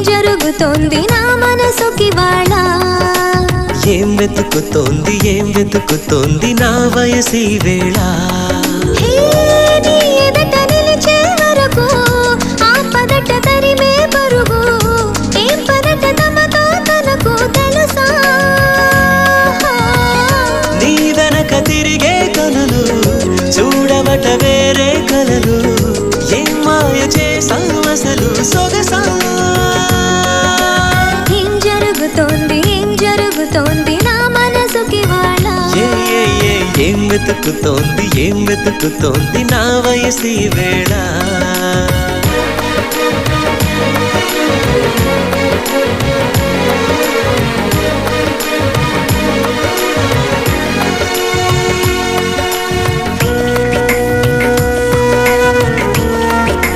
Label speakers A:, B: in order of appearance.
A: జరుగుతోంది నా మనసుకి వాళ్ళ
B: ఏం వెతుకుతోంది నా వయసి వేళ
A: నీ ఎదట నిలిచే వరకు ఆ పదట తరిమే పరుగు ఏం పదట తమతో తనకు తెలుసా
B: నీ వెనక తిరిగే కలలు చూడవట వేరే కలలు ఏం మాయ చేసావు అసలు సొగసా
A: ఏం జరుగుతోంది నా మనసుకి వాళ్ళ
B: ఏం వెతుకుతోంది నా వయసి వేళ